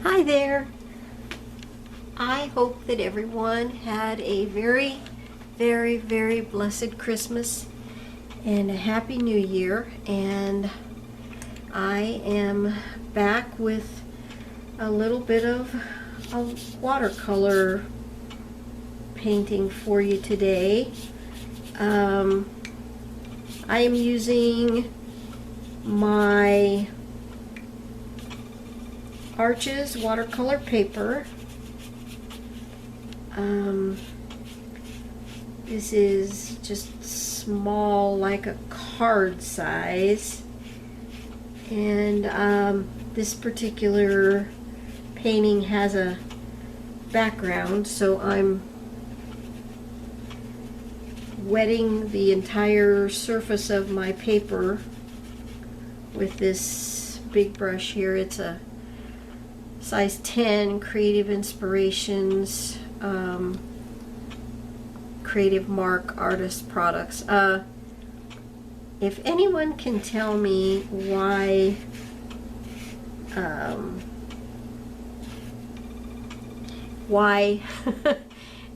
Hi there. I hope that everyone had a very, very, very blessed Christmas and a Happy New Year. And I am back with a little bit of a watercolor painting for you today. I am using my Arches watercolor paper. This is just small, like a card size, and this particular painting has a background, so I'm wetting the entire surface of my paper with this big brush here. It's a size 10 Creative Inspirations Creative Mark Artist Products. If anyone can tell me why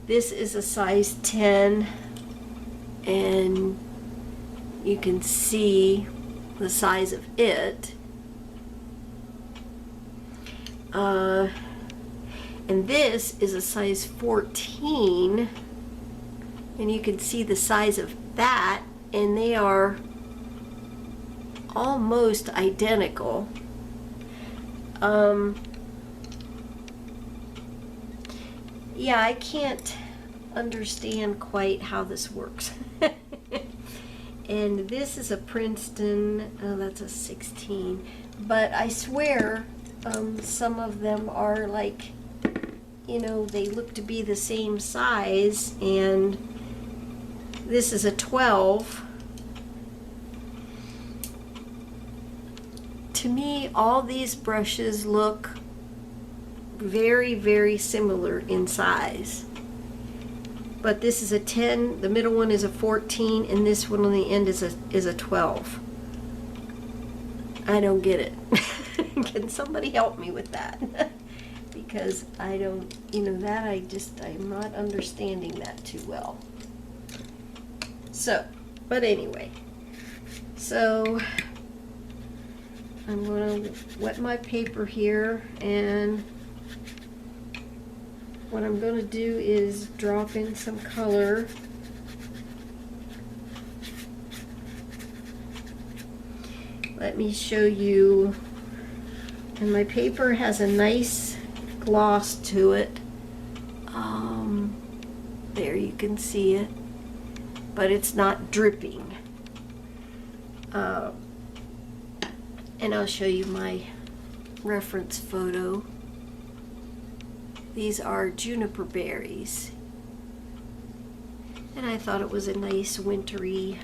this is a size 10 and you can see the size of it, and this is a size 14, and you can see the size of that, and they are almost identical. Yeah, I can't understand quite how this works. And this is a Princeton, that's a 16, but I swear some of them are like, you know, they look to be the same size, and this is a 12. To me, all these brushes look very, very similar in size. But this is a 10, the middle one is a 14, and this one on the end is a 12. I don't get it. Can somebody help me with that? Because I don't, that I'm not understanding that too well. So, but anyway, so I'm going to wet my paper here, and what I'm going to do is drop in some color. Let me show you. And my paper has a nice gloss to it. There you can see it, but it's not dripping. And I'll show you my reference photo. These are juniper berries, and I thought it was a nice wintry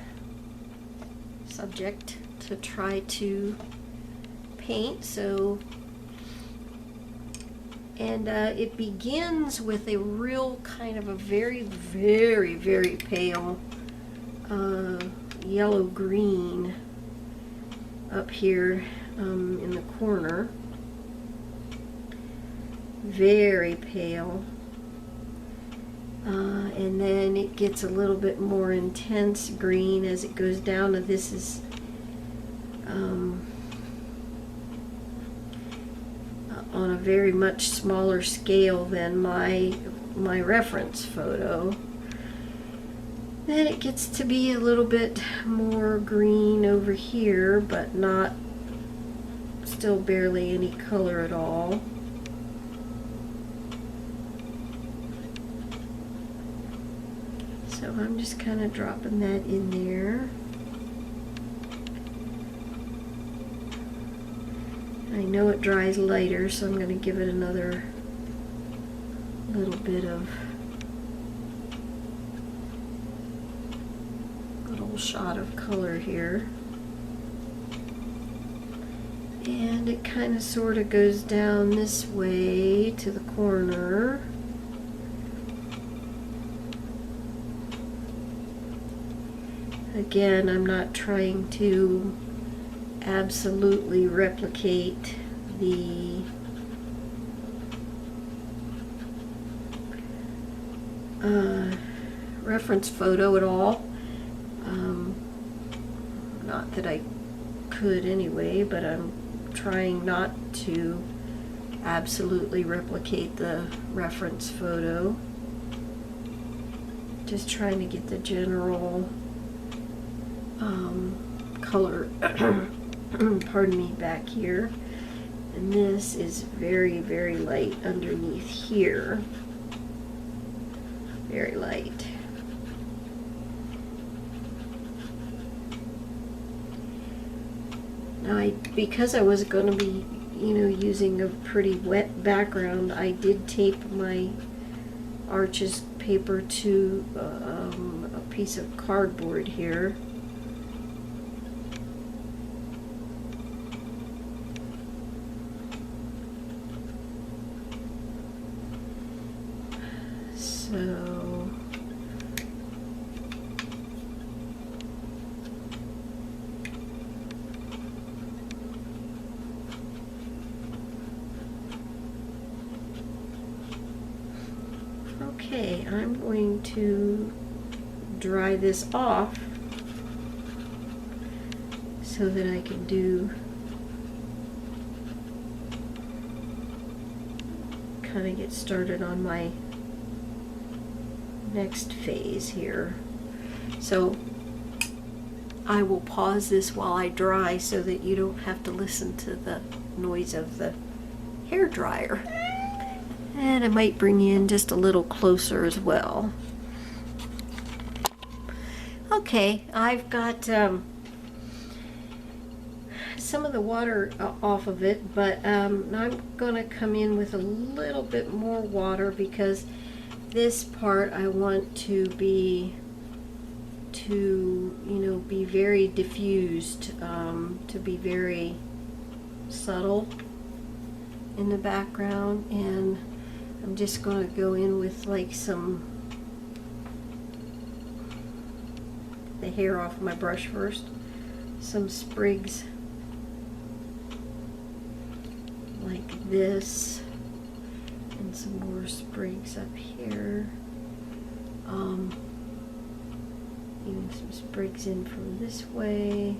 subject to try to paint. So, and it begins with a real kind of a very, very, very pale yellow green up here in the corner. Very pale, and then it gets a little bit more intense green as it goes down, and this is on a very much smaller scale than my reference photo. Then it gets to be a little bit more green over here, but not, still barely any color at all. So I'm just kind of dropping that in there. I know it dries lighter, so I'm going to give it another little bit of, little shot of color here. And it kind of sort of goes down this way to the corner. Again, I'm not trying to absolutely replicate the reference photo at all. Not that I could anyway, but I'm trying not to absolutely replicate the reference photo. Just trying to get the general color, pardon me, back here. And this is very, very light underneath here. Very light. Now, because I was going to be, using a pretty wet background, I did tape my Arches paper to a piece of cardboard here. So okay, I'm going to dry this off so that I can kind of get started on my next phase here. So I will pause this while I dry so that you don't have to listen to the noise of the hair dryer. And I might bring you in just a little closer as well. Okay, I've got some of the water off of it, but I'm going to come in with a little bit more water because this part I want to be be very diffused, to be very subtle in the background, and I'm just going to go in with like the hair off my brush first, some sprigs like this, and some more sprigs up here. Even some sprigs in from this way.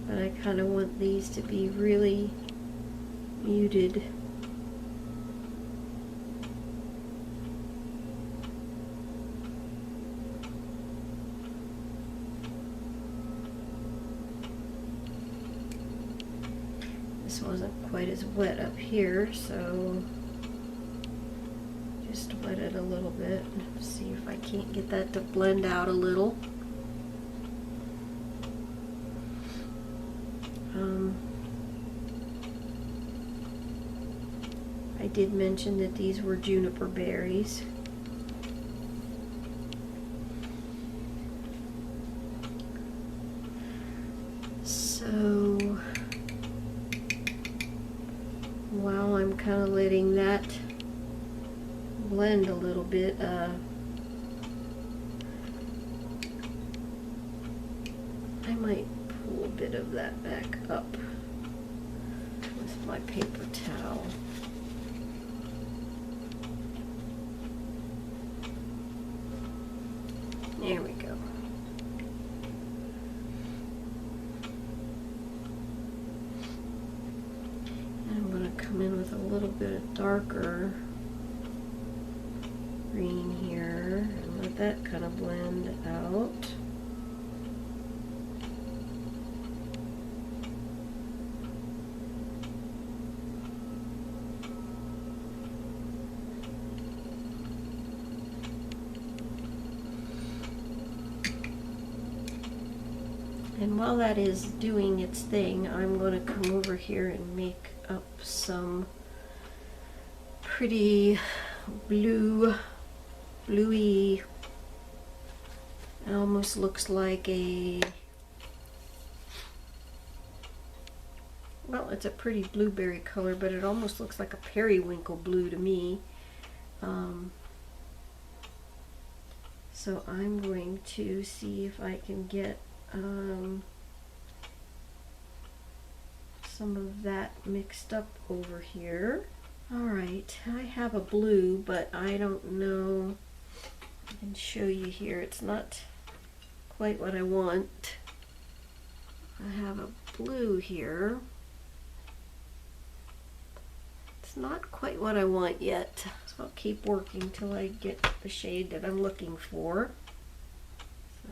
But I kind of want these to be really muted. This wasn't quite as wet up here, so just wet it a little bit. See if I can't get that to blend out a little. I did mention that these were juniper berries. So while I'm kind of letting that blend a little bit, I might pull a bit of that back up with my paper towel. There we go. And I'm going to come in with a little bit of darker green here and let that kind of blend out. And while that is doing its thing, I'm going to come over here and make up some pretty bluey, it almost looks like well, it's a pretty blueberry color, but it almost looks like a periwinkle blue to me. So I'm going to see if I can get some of that mixed up over here. Alright, I have a blue, but I don't know. I can show you here. It's not quite what I want. I have a blue here. It's not quite what I want yet. So I'll keep working till I get the shade that I'm looking for. So.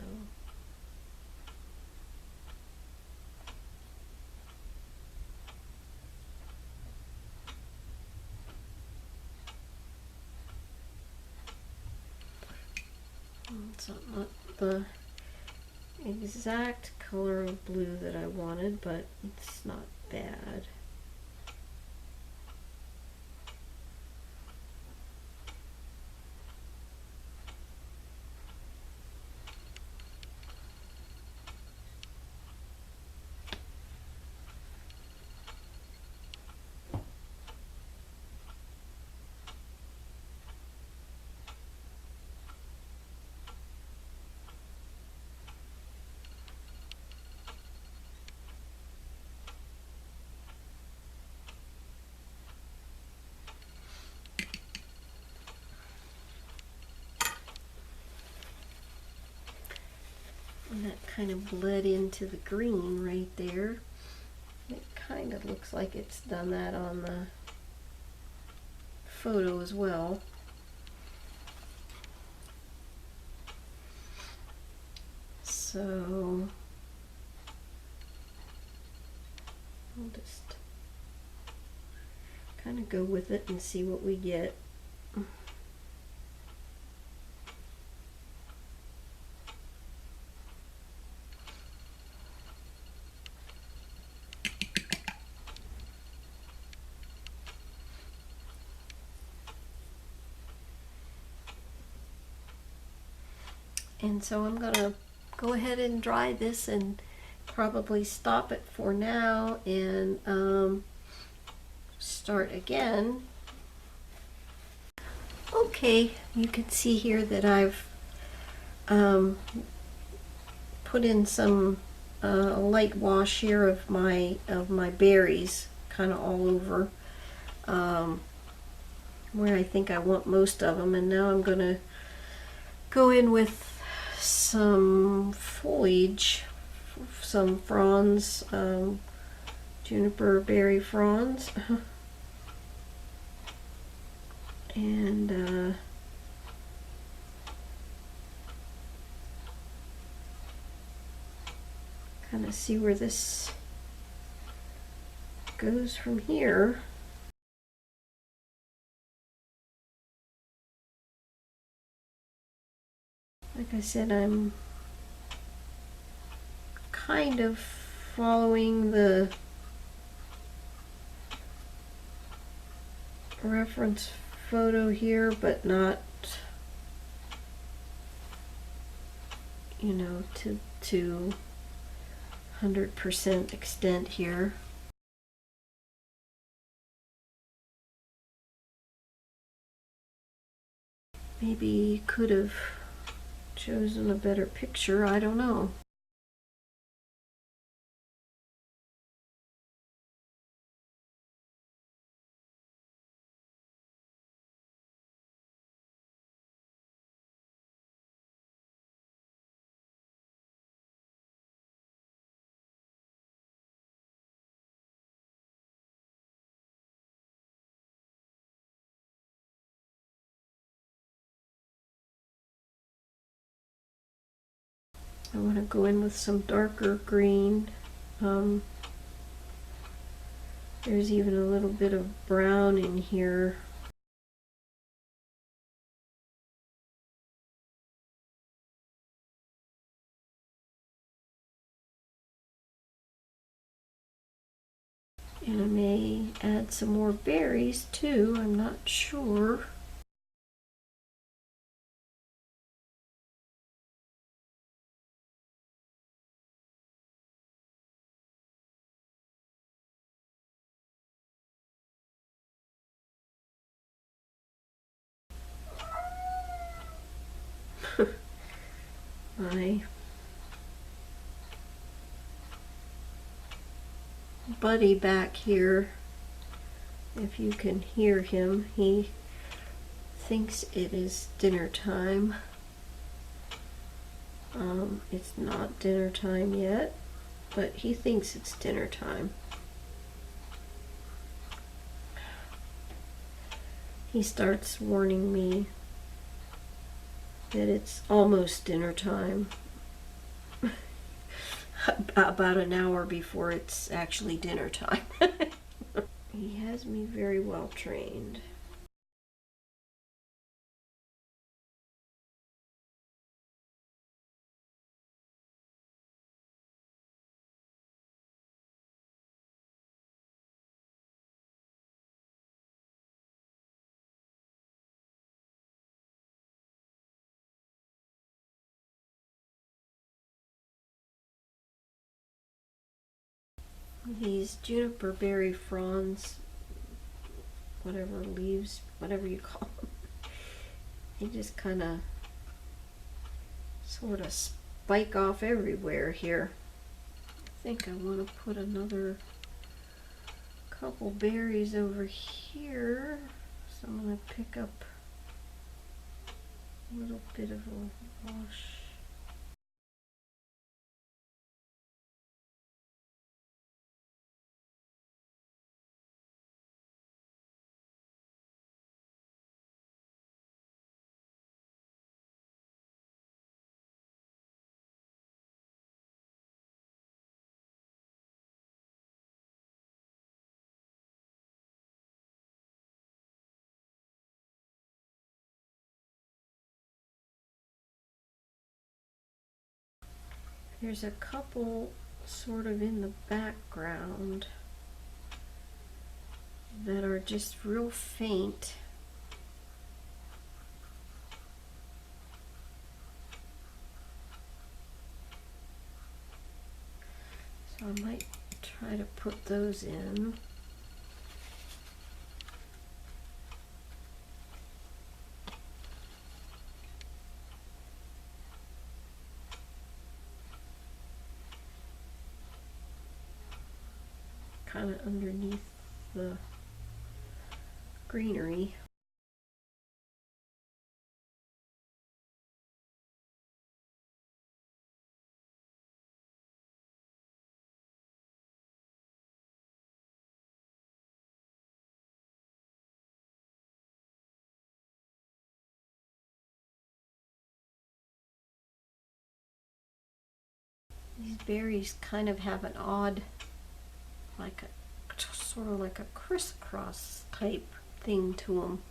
It's not the exact color of blue that I wanted, but it's not bad. And that kind of bled into the green right there. It kind of looks like it's done that on the photo as well. So I'll just kind of go with it and see what we get. And so I'm gonna go ahead and dry this and probably stop it for now and start again. Okay, you can see here that I've put in some light wash here of my berries, kind of all over where I think I want most of them. And now I'm gonna go in with some foliage, some fronds, juniper berry fronds, and kind of see where this goes from here. Like I said, I'm kind of following the reference photo here, but not, you know, to 100% extent here. Maybe could have chosen a better picture, I don't know. I want to go in with some darker green. There's even a little bit of brown in here. And I may add some more berries too, I'm not sure. My buddy back here, if you can hear him, he thinks it is dinner time. It's not dinner time yet, but he thinks it's dinner time. He starts warning me that it's almost dinner time, about an hour before it's actually dinner time. He has me very well trained. These juniper berry fronds, whatever leaves, whatever you call them, they just kind of sort of spike off everywhere here. I think I want to put another couple berries over here, so I'm going to pick up a little bit of a wash. There's a couple sort of in the background that are just real faint. So I might try to put those in. Kind of underneath the greenery. These berries kind of have an odd, like a sort of like a crisscross type thing to them.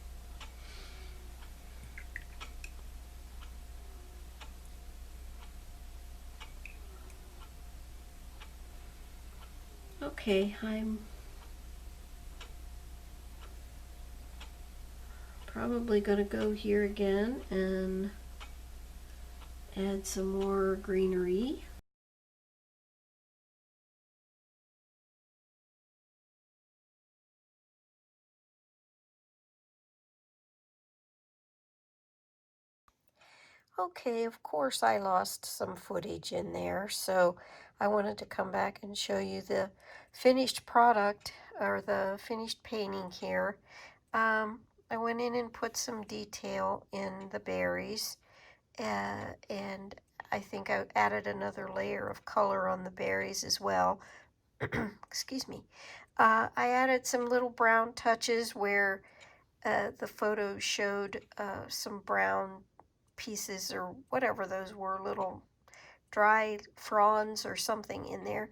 Okay, I'm probably going to go here again and add some more greenery. Okay, of course I lost some footage in there, so I wanted to come back and show you the finished product, or the finished painting here. I went in and put some detail in the berries, and I think I added another layer of color on the berries as well. Excuse me. I added some little brown touches where the photo showed some brown pieces or whatever those were, little dry fronds or something in there.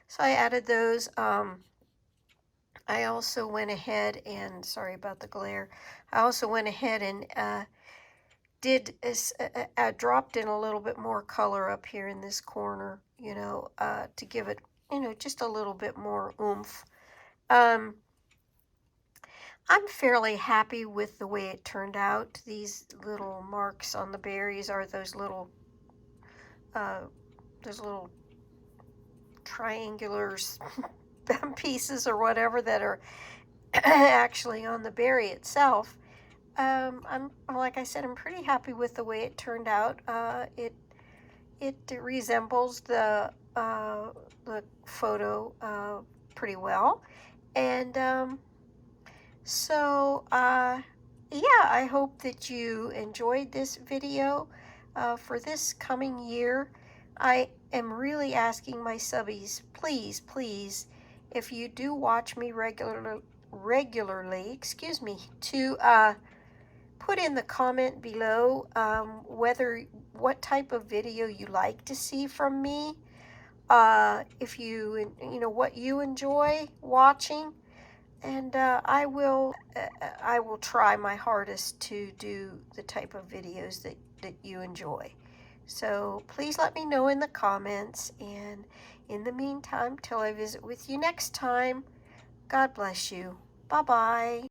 So I added those. I also went ahead and, sorry about the glare, I also went ahead and dropped in a little bit more color up here in this corner, to give it, just a little bit more oomph. I'm fairly happy with the way it turned out. These little marks on the berries are those little triangular pieces or whatever that are actually on the berry itself. I'm, like I said, I'm pretty happy with the way it turned out. It resembles the photo pretty well. And yeah, I hope that you enjoyed this video. For this coming year, I am really asking my subbies, please, please, if you do watch me regularly, excuse me, to put in the comment below what type of video you like to see from me. If you know what you enjoy watching, and I will try my hardest to do the type of videos that you enjoy. So please let me know in the comments, and in the meantime, till I visit with you next time, God bless you. Bye-bye.